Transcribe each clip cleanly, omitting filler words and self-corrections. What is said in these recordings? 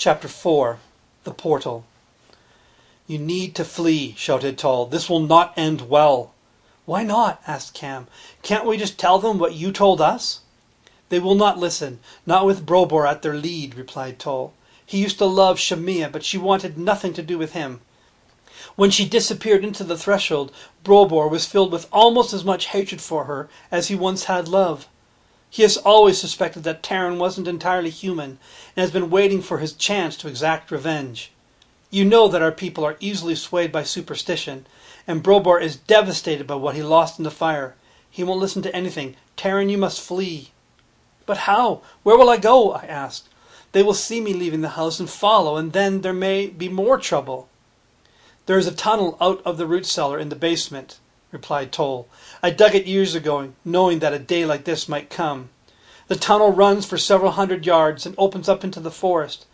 Chapter 4. The Portal. "You need to flee," shouted Toll. "This will not end well." "Why not?" asked Cam. "Can't we just tell them what you told us?" "They will not listen, not with Brobor at their lead," replied Toll. "He used to love Shamia, but she wanted nothing to do with him. When she disappeared into the threshold, Brobor was filled with almost as much hatred for her as he once had love. He has always suspected that Taran wasn't entirely human, and has been waiting for his chance to exact revenge. You know that our people are easily swayed by superstition, and Brobor is devastated by what he lost in the fire. He won't listen to anything. Taran, you must flee." "But how? Where will I go?" I asked. "They will see me leaving the house and follow, and then there may be more trouble." "There is a tunnel out of the root cellar in the basement," replied Toll. "I dug it years ago, knowing that a day like this might come. The tunnel runs for several hundred yards and opens up into the forest.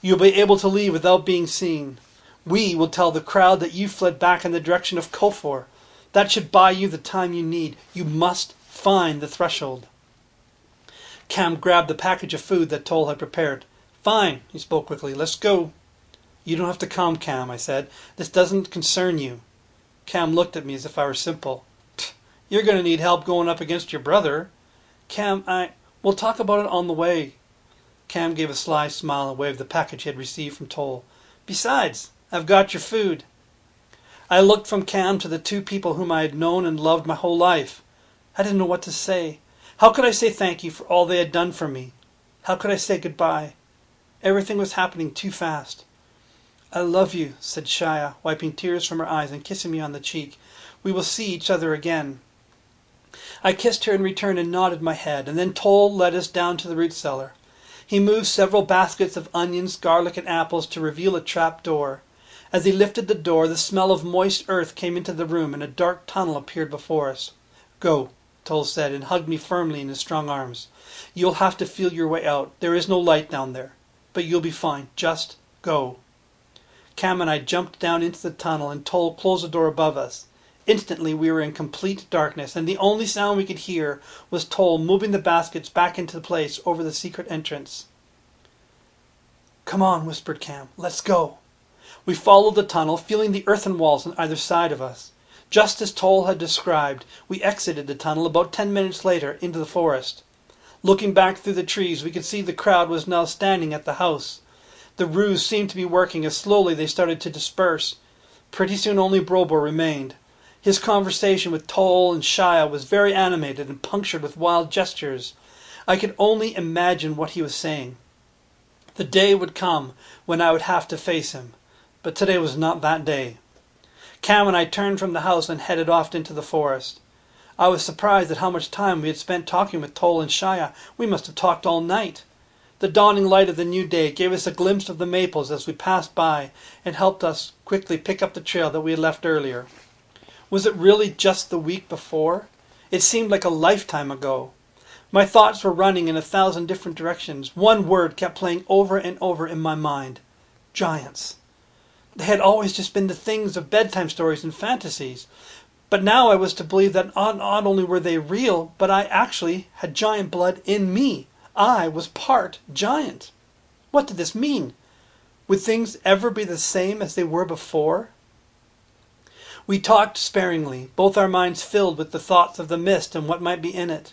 You'll be able to leave without being seen. We will tell the crowd that you fled back in the direction of Kofor. That should buy you the time you need. You must find the threshold." Cam grabbed the package of food that Toll had prepared. "Fine," he spoke quickly. "Let's go." "You don't have to come, Cam," I said. "This doesn't concern you." Cam looked at me as if I were simple. "You're going to need help going up against your brother." "Cam, we'll talk about it on the way." Cam gave a sly smile and waved the package he had received from Toll. "Besides, I've got your food." I looked from Cam to the two people whom I had known and loved my whole life. I didn't know what to say. How could I say thank you for all they had done for me? How could I say goodbye? Everything was happening too fast. "I love you," said Shia, wiping tears from her eyes and kissing me on the cheek. "We will see each other again." I kissed her in return and nodded my head, and then Toll led us down to the root cellar. He moved several baskets of onions, garlic, and apples to reveal a trap door. As he lifted the door, the smell of moist earth came into the room, and a dark tunnel appeared before us. "Go," Toll said, and hugged me firmly in his strong arms. "You'll have to feel your way out. There is no light down there. But you'll be fine. Just go." Cam and I jumped down into the tunnel, and Toll closed the door above us. Instantly we were in complete darkness, and the only sound we could hear was Toll moving the baskets back into place over the secret entrance. "Come on," whispered Cam. "Let's go." We followed the tunnel, feeling the earthen walls on either side of us. Just as Toll had described, we exited the tunnel about 10 minutes later into the forest. Looking back through the trees, we could see the crowd was now standing at the house. The ruse seemed to be working as slowly they started to disperse. Pretty soon only Brobor remained. His conversation with Toll and Shia was very animated and punctured with wild gestures. I could only imagine what he was saying. The day would come when I would have to face him, but today was not that day. Cam and I turned from the house and headed off into the forest. I was surprised at how much time we had spent talking with Toll and Shia. We must have talked all night. The dawning light of the new day gave us a glimpse of the maples as we passed by and helped us quickly pick up the trail that we had left earlier. Was it really just the week before? It seemed like a lifetime ago. My thoughts were running in 1,000 different directions. One word kept playing over and over in my mind. Giants. They had always just been the things of bedtime stories and fantasies. But now I was to believe that not only were they real, but I actually had giant blood in me. I was part giant. What did this mean? Would things ever be the same as they were before? We talked sparingly, both our minds filled with the thoughts of the mist and what might be in it.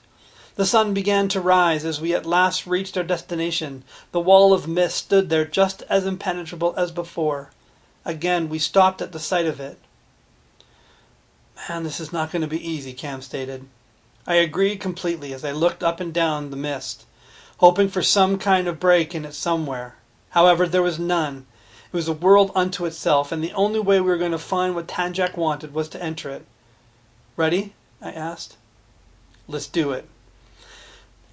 The sun began to rise as we at last reached our destination. The wall of mist stood there just as impenetrable as before. Again we stopped at the sight of it. "Man, this is not going to be easy," Cam stated. I agreed completely as I looked up and down the mist, hoping for some kind of break in it somewhere. However, there was none. It was a world unto itself, and the only way we were going to find what Tanjak wanted was to enter it. "Ready?" I asked. "Let's do it."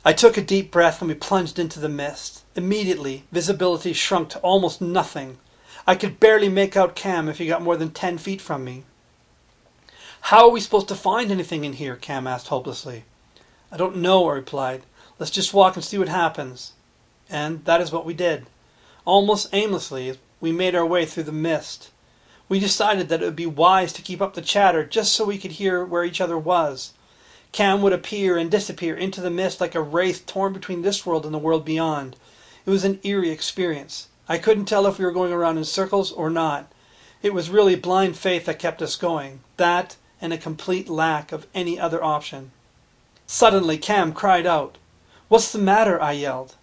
I took a deep breath and we plunged into the mist. Immediately, visibility shrunk to almost nothing. I could barely make out Cam if he got more than 10 feet from me. "How are we supposed to find anything in here?" Cam asked hopelessly. "I don't know," I replied. "Let's just walk and see what happens." And that is what we did. Almost aimlessly, we made our way through the mist. We decided that it would be wise to keep up the chatter just so we could hear where each other was. Cam would appear and disappear into the mist like a wraith torn between this world and the world beyond. It was an eerie experience. I couldn't tell if we were going around in circles or not. It was really blind faith that kept us going. That and a complete lack of any other option. Suddenly Cam cried out. "What's the matter?" I yelled.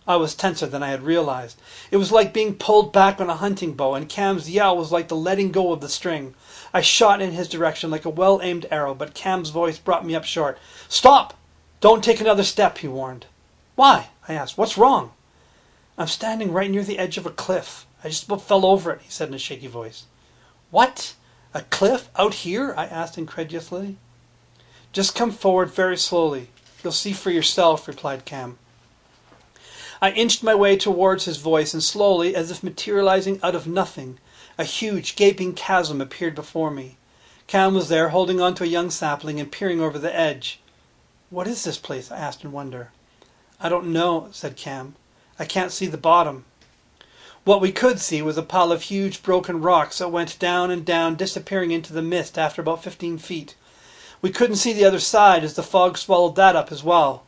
I was tenser than I had realized. It was like being pulled back on a hunting bow, and Cam's yell was like the letting go of the string. I shot in his direction like a well-aimed arrow, but Cam's voice brought me up short. "Stop! Don't take another step," he warned. "Why?" I asked. "What's wrong?" "I'm standing right near the edge of a cliff. I just about fell over it," he said in a shaky voice. "What? A cliff? Out here?" I asked incredulously. "Just come forward very slowly. You'll see for yourself," replied Cam. I inched my way towards his voice, and slowly, as if materializing out of nothing, a huge, gaping chasm appeared before me. Cam was there, holding on to a young sapling and peering over the edge. "What is this place?" I asked in wonder. "I don't know," said Cam. "I can't see the bottom." What we could see was a pile of huge broken rocks that went down and down, disappearing into the mist after about 15 feet. We couldn't see the other side as the fog swallowed that up as well.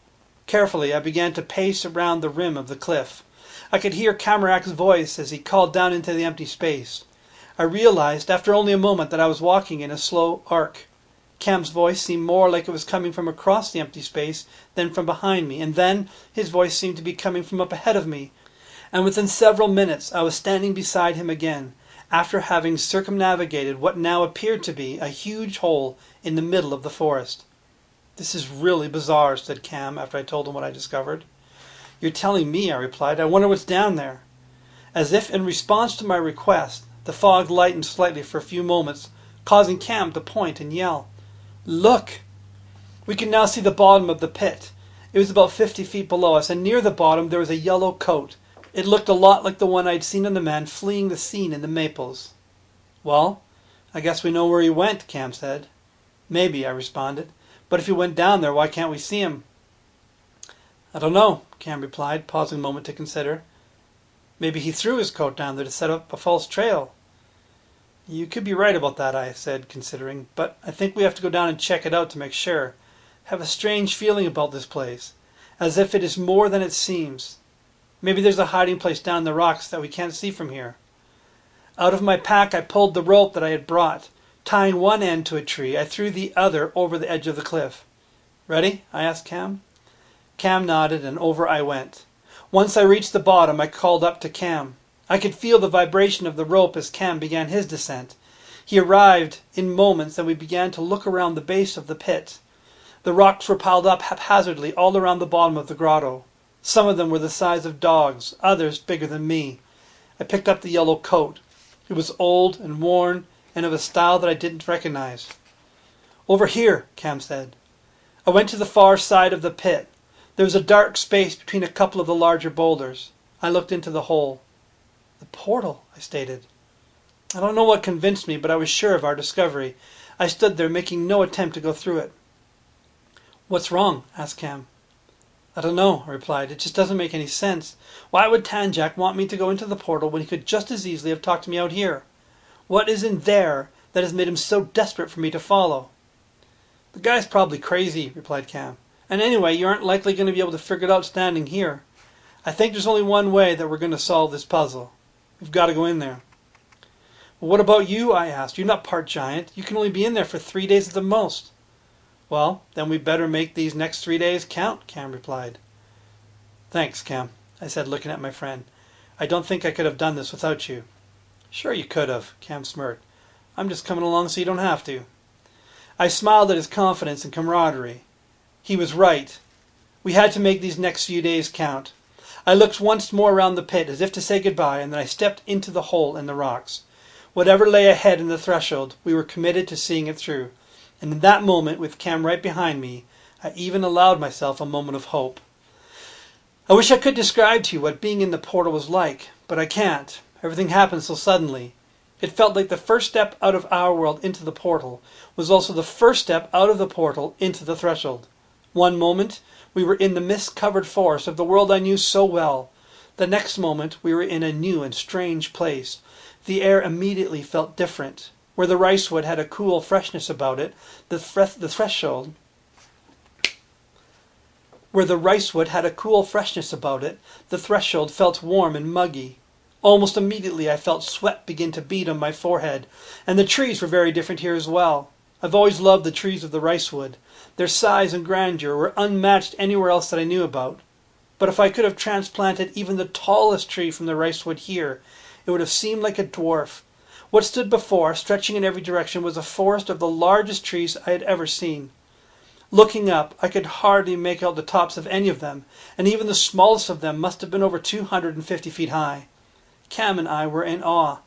Carefully, I began to pace around the rim of the cliff. I could hear Camarak's voice as he called down into the empty space. I realized, after only a moment, that I was walking in a slow arc. Cam's voice seemed more like it was coming from across the empty space than from behind me, and then his voice seemed to be coming from up ahead of me. And within several minutes I was standing beside him again, after having circumnavigated what now appeared to be a huge hole in the middle of the forest. "This is really bizarre," said Cam after I told him what I discovered. "You're telling me," I replied. "I wonder what's down there." As if in response to my request, the fog lightened slightly for a few moments, causing Cam to point and yell. "Look!" We could now see the bottom of the pit. It was about 50 feet below us, and near the bottom there was a yellow coat. It looked a lot like the one I'd seen on the man fleeing the scene in the maples. "Well, I guess we know where he went," Cam said. "Maybe," I responded. "But if he went down there, why can't we see him?" "I don't know," Cam replied, pausing a moment to consider. "Maybe he threw his coat down there to set up a false trail." "You could be right about that," I said, considering. "But I think we have to go down and check it out to make sure. I have a strange feeling about this place, as if it is more than it seems. Maybe there's a hiding place down in the rocks that we can't see from here." Out of my pack I pulled the rope that I had brought. Tying one end to a tree, I threw the other over the edge of the cliff. "Ready?" I asked Cam. Cam nodded, and over I went. Once I reached the bottom, I called up to Cam. I could feel the vibration of the rope as Cam began his descent. He arrived in moments, and we began to look around the base of the pit. The rocks were piled up haphazardly all around the bottom of the grotto. Some of them were the size of dogs, others bigger than me. I picked up the yellow coat. It was old and worn, and of a style that I didn't recognize. "Over here," Cam said. I went to the far side of the pit. There was a dark space between a couple of the larger boulders. I looked into the hole. "The portal," I stated. I don't know what convinced me, but I was sure of our discovery. I stood there, making no attempt to go through it. "What's wrong?" asked Cam. "I don't know," I replied. "It just doesn't make any sense. Why would Tanjak want me to go into the portal when he could just as easily have talked to me out here? What is in there that has made him so desperate for me to follow?" "The guy's probably crazy," replied Cam. "And anyway, you aren't likely going to be able to figure it out standing here. I think there's only one way that we're going to solve this puzzle. We've got to go in there." "Well, what about you?" I asked. "You're not part giant. You can only be in there for 3 days at the most." "Well, then we'd better make these next 3 days count," Cam replied. "Thanks, Cam," I said, looking at my friend. "I don't think I could have done this without you." "Sure you could have," Cam smirked. "I'm just coming along so you don't have to." I smiled at his confidence and camaraderie. He was right. We had to make these next few days count. I looked once more around the pit as if to say goodbye, and then I stepped into the hole in the rocks. Whatever lay ahead in the threshold, we were committed to seeing it through. And in that moment, with Cam right behind me, I even allowed myself a moment of hope. I wish I could describe to you what being in the portal was like, but I can't. Everything happened so suddenly. It felt like the first step out of our world into the portal was also the first step out of the portal into the threshold. One moment, we were in the mist-covered forest of the world I knew so well. The next moment, we were in a new and strange place. The air immediately felt different. Where the ricewood had a cool freshness about it, the threshold felt warm and muggy. Almost immediately I felt sweat begin to bead on my forehead, and the trees were very different here as well. I've always loved the trees of the ricewood. Their size and grandeur were unmatched anywhere else that I knew about. But if I could have transplanted even the tallest tree from the ricewood here, it would have seemed like a dwarf. What stood before, stretching in every direction, was a forest of the largest trees I had ever seen. Looking up, I could hardly make out the tops of any of them, and even the smallest of them must have been over 250 feet high. Cam and I were in awe.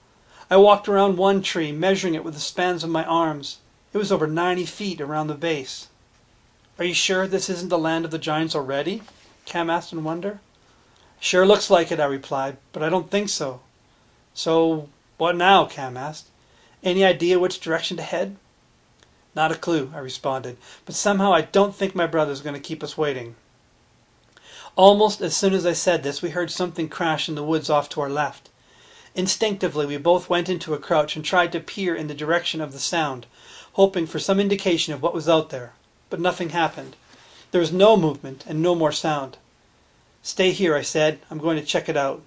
I walked around one tree, measuring it with the spans of my arms. It was over 90 feet around the base. "Are you sure this isn't the land of the giants already?" Cam asked in wonder. "Sure looks like it," I replied, "but I don't think so." "So what now?" Cam asked. "Any idea which direction to head?" "Not a clue," I responded, "but somehow I don't think my brother's going to keep us waiting." Almost as soon as I said this, we heard something crash in the woods off to our left. Instinctively, we both went into a crouch and tried to peer in the direction of the sound, hoping for some indication of what was out there. But nothing happened. There was no movement and no more sound. "Stay here," I said. "I'm going to check it out."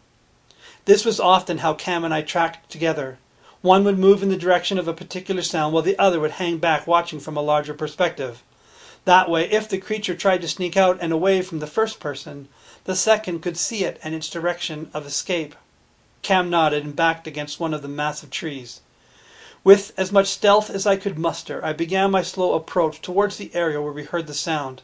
This was often how Cam and I tracked together. One would move in the direction of a particular sound while the other would hang back watching from a larger perspective. That way, if the creature tried to sneak out and away from the first person, the second could see it and its direction of escape. Cam nodded and backed against one of the massive trees. With as much stealth as I could muster, I began my slow approach towards the area where we heard the sound.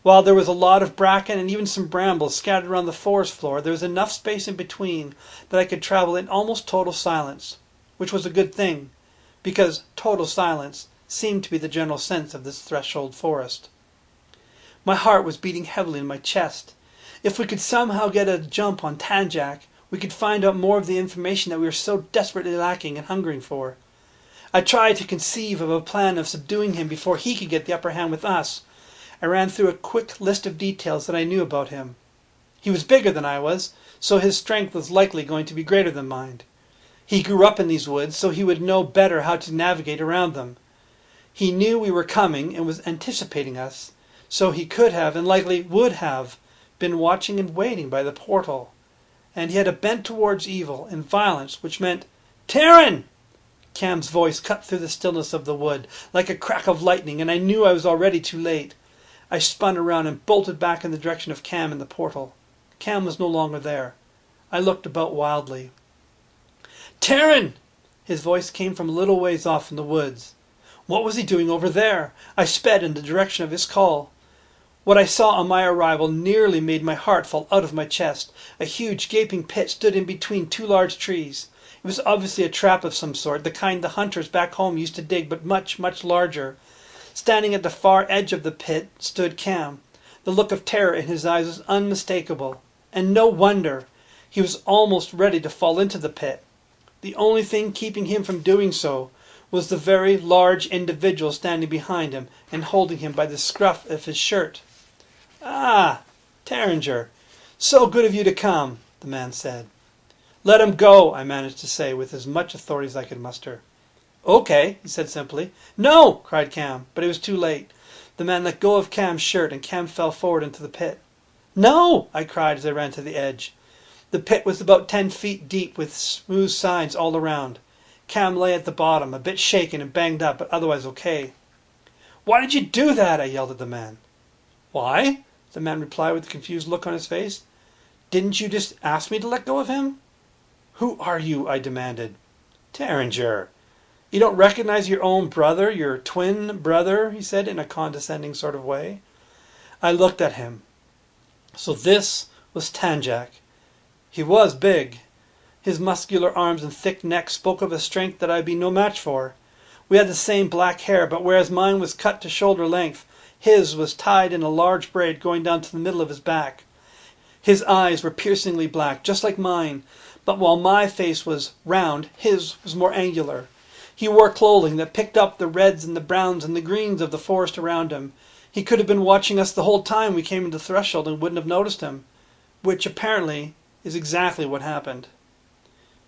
While there was a lot of bracken and even some brambles scattered around the forest floor, there was enough space in between that I could travel in almost total silence, which was a good thing, because total silence seemed to be the general sense of this threshold forest. My heart was beating heavily in my chest. If we could somehow get a jump on Tanjak, we could find out more of the information that we were so desperately lacking and hungering for. I tried to conceive of a plan of subduing him before he could get the upper hand with us. I ran through a quick list of details that I knew about him. He was bigger than I was, so his strength was likely going to be greater than mine. He grew up in these woods, so he would know better how to navigate around them. He knew we were coming and was anticipating us, so he could have, and likely would have, been watching and waiting by the portal. And he had a bent towards evil and violence, which meant, "Taran!" Cam's voice cut through the stillness of the wood like a crack of lightning, and I knew I was already too late. I spun around and bolted back in the direction of Cam and the portal. Cam was no longer there. I looked about wildly. "Taran!" His voice came from a little ways off in the woods. What was he doing over there? I sped in the direction of his call. What I saw on my arrival nearly made my heart fall out of my chest. A huge gaping pit stood in between two large trees. It was obviously a trap of some sort, the kind the hunters back home used to dig, but much, much larger. Standing at the far edge of the pit stood Cam. The look of terror in his eyes was unmistakable. And no wonder. He was almost ready to fall into the pit. The only thing keeping him from doing so was the very large individual standing behind him and holding him by the scruff of his shirt. "Ah, Tarringer, so good of you to come," the man said. "Let him go," I managed to say with as much authority as I could muster. "Okay," he said simply. "No!" cried Cam, but it was too late. The man let go of Cam's shirt and Cam fell forward into the pit. "No!" I cried as I ran to the edge. The pit was about 10 feet deep with smooth sides all around. Cam lay at the bottom, a bit shaken and banged up, but otherwise okay. "Why did you do that?" I yelled at the man. "Why?" the man replied with a confused look on his face. "Didn't you just ask me to let go of him?" "Who are you?" I demanded. "Tarringer. You don't recognize your own brother, your twin brother?" he said in a condescending sort of way. I looked at him. So this was Tanjak. He was big. His muscular arms and thick neck spoke of a strength that I'd be no match for. We had the same black hair, but whereas mine was cut to shoulder length, his was tied in a large braid going down to the middle of his back. His eyes were piercingly black, just like mine, but while my face was round, his was more angular. He wore clothing that picked up the reds and the browns and the greens of the forest around him. He could have been watching us the whole time we came to the threshold and wouldn't have noticed him, which apparently is exactly what happened.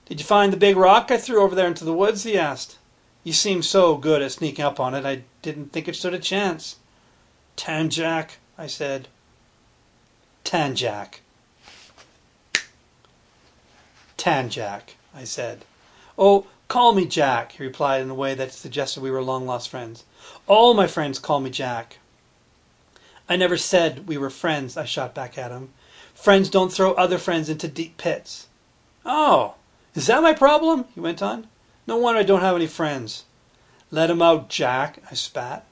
"Did you find the big rock I threw over there into the woods?" he asked. "You seemed so good at sneaking up on it, I didn't think it stood a chance." "Tanjak," I said. "Tanjak." Tan-Jack, I said. Oh, call me Jack, he replied in a way that suggested we were long-lost friends. All my friends call me Jack. I never said we were friends, I shot back at him. Friends don't throw other friends into deep pits. Oh, is that my problem? He went on. No wonder I don't have any friends. Let him out, Jack, I spat.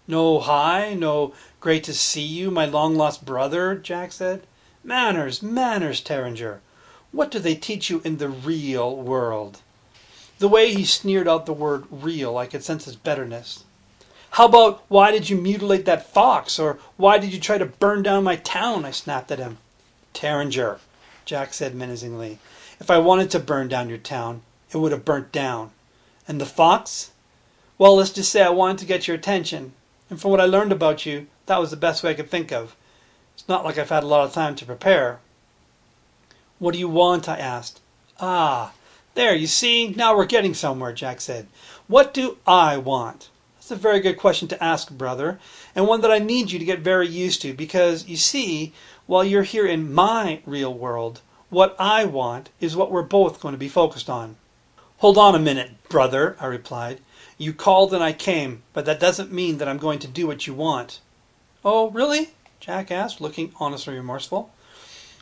No hi, no great to see you, my long-lost brother, Jack said. Manners, manners, Terringer. What do they teach you in the real world? The way he sneered out the word real, I could sense his bitterness. How about, why did you mutilate that fox? Or why did you try to burn down my town? I snapped at him. Terringer, Jack said menacingly. If I wanted to burn down your town, it would have burnt down. And the fox? Well, let's just say I wanted to get your attention. And from what I learned about you, that was the best way I could think of. It's not like I've had a lot of time to prepare. What do you want? I asked. Ah, there, you see, now we're getting somewhere, Jack said. What do I want? That's a very good question to ask, brother, and one that I need you to get very used to, because, you see, while you're here in my real world, what I want is what we're both going to be focused on. Hold on a minute, brother, I replied. You called and I came, but that doesn't mean that I'm going to do what you want. Oh, really? Jack asked, looking honestly remorseful.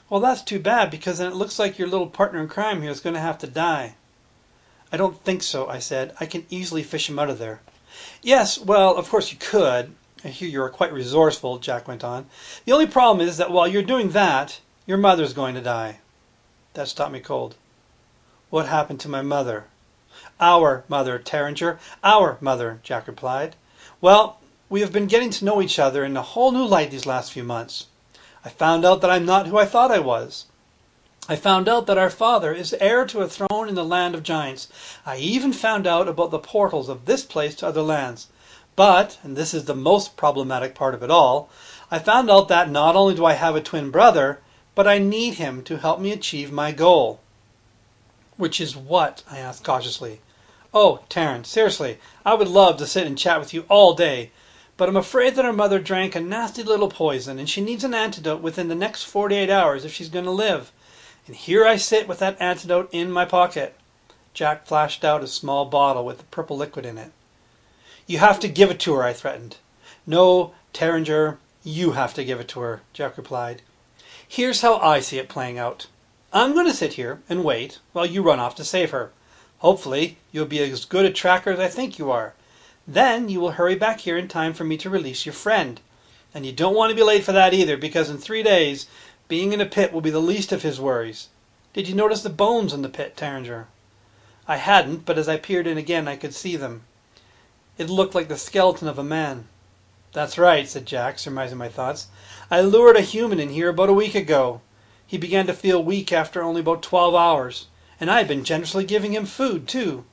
Well, that's too bad, because then it looks like your little partner in crime here is going to have to die. I don't think so, I said. I can easily fish him out of there. Yes, well, of course you could. I hear you are quite resourceful, Jack went on. The only problem is that while you're doing that, your mother's going to die. That stopped me cold. What happened to my mother? Our mother, Terringer. Our mother, Jack replied. Well, we have been getting to know each other in a whole new light these last few months. I found out that I'm not who I thought I was. I found out that our father is heir to a throne in the land of giants. I even found out about the portals of this place to other lands. But, and this is the most problematic part of it all, I found out that not only do I have a twin brother, but I need him to help me achieve my goal. Which is what? I asked cautiously. Oh, Terence, seriously, I would love to sit and chat with you all day, but I'm afraid that our mother drank a nasty little poison, and she needs an antidote within the next 48 hours if she's going to live. And here I sit with that antidote in my pocket. Jack flashed out a small bottle with the purple liquid in it. You have to give it to her, I threatened. No, Terringer, you have to give it to her, Jack replied. Here's how I see it playing out. I'm going to sit here and wait while you run off to save her. Hopefully, you'll be as good a tracker as I think you are. Then you will hurry back here in time for me to release your friend. And you don't want to be late for that either, because in 3 days, being in a pit will be the least of his worries. Did you notice the bones in the pit, Terringer? I hadn't, but as I peered in again, I could see them. It looked like the skeleton of a man. That's right, said Jack, surmising my thoughts. I lured a human in here about a week ago. He began to feel weak after only about 12 hours. And I had been generously giving him food, too.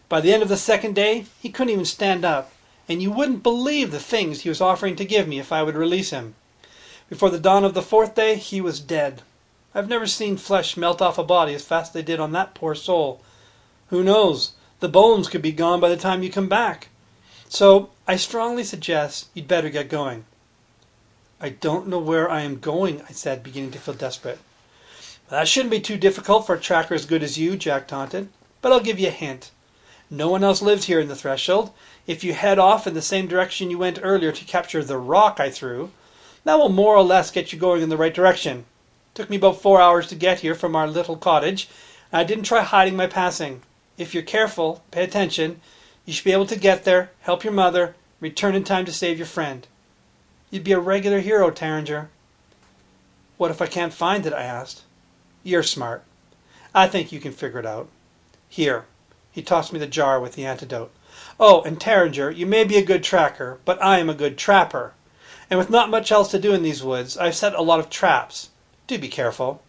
By the end of the 2nd day, he couldn't even stand up, and you wouldn't believe the things he was offering to give me if I would release him. Before the dawn of the 4th day, he was dead. I've never seen flesh melt off a body as fast as they did on that poor soul. Who knows? The bones could be gone by the time you come back. So, I strongly suggest you'd better get going. I don't know where I am going, I said, beginning to feel desperate. That shouldn't be too difficult for a tracker as good as you, Jack taunted. But I'll give you a hint. No one else lives here in the Threshold. If you head off in the same direction you went earlier to capture the rock I threw, that will more or less get you going in the right direction. Took me about 4 hours to get here from our little cottage, and I didn't try hiding my passing. If you're careful, pay attention, you should be able to get there, help your mother, return in time to save your friend. You'd be a regular hero, Terringer. What if I can't find it? I asked. You're smart. I think you can figure it out. Here. He tossed me the jar with the antidote. Oh, and Terringer, you may be a good tracker, but I am a good trapper. And with not much else to do in these woods, I've set a lot of traps. Do be careful.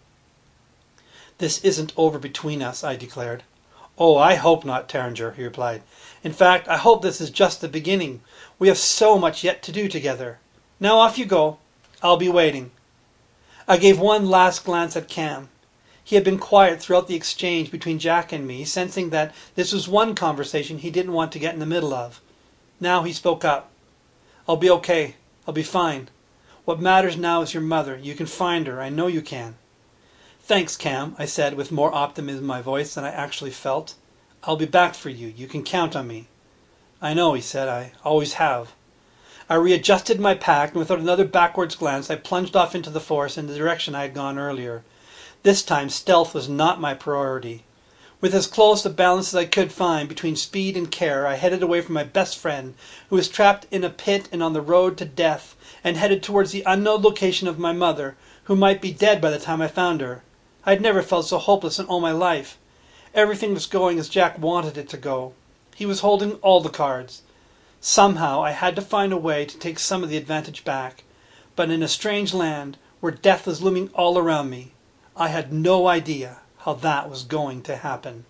This isn't over between us, I declared. Oh, I hope not, Terringer, he replied. In fact, I hope this is just the beginning. We have so much yet to do together. Now off you go. I'll be waiting. I gave one last glance at Cam. He had been quiet throughout the exchange between Jack and me, sensing that this was one conversation he didn't want to get in the middle of. Now he spoke up. I'll be okay. I'll be fine. What matters now is your mother. You can find her. I know you can. "Thanks, Cam," I said with more optimism in my voice than I actually felt. "I'll be back for you. You can count on me." "I know," he said. "I always have." I readjusted my pack, and without another backwards glance I plunged off into the forest in the direction I had gone earlier. This time stealth was not my priority. With as close a balance as I could find between speed and care, I headed away from my best friend, who was trapped in a pit and on the road to death, and headed towards the unknown location of my mother, who might be dead by the time I found her. I had never felt so hopeless in all my life. Everything was going as Jack wanted it to go. He was holding all the cards. Somehow I had to find a way to take some of the advantage back. But in a strange land, where death was looming all around me, I had no idea how that was going to happen.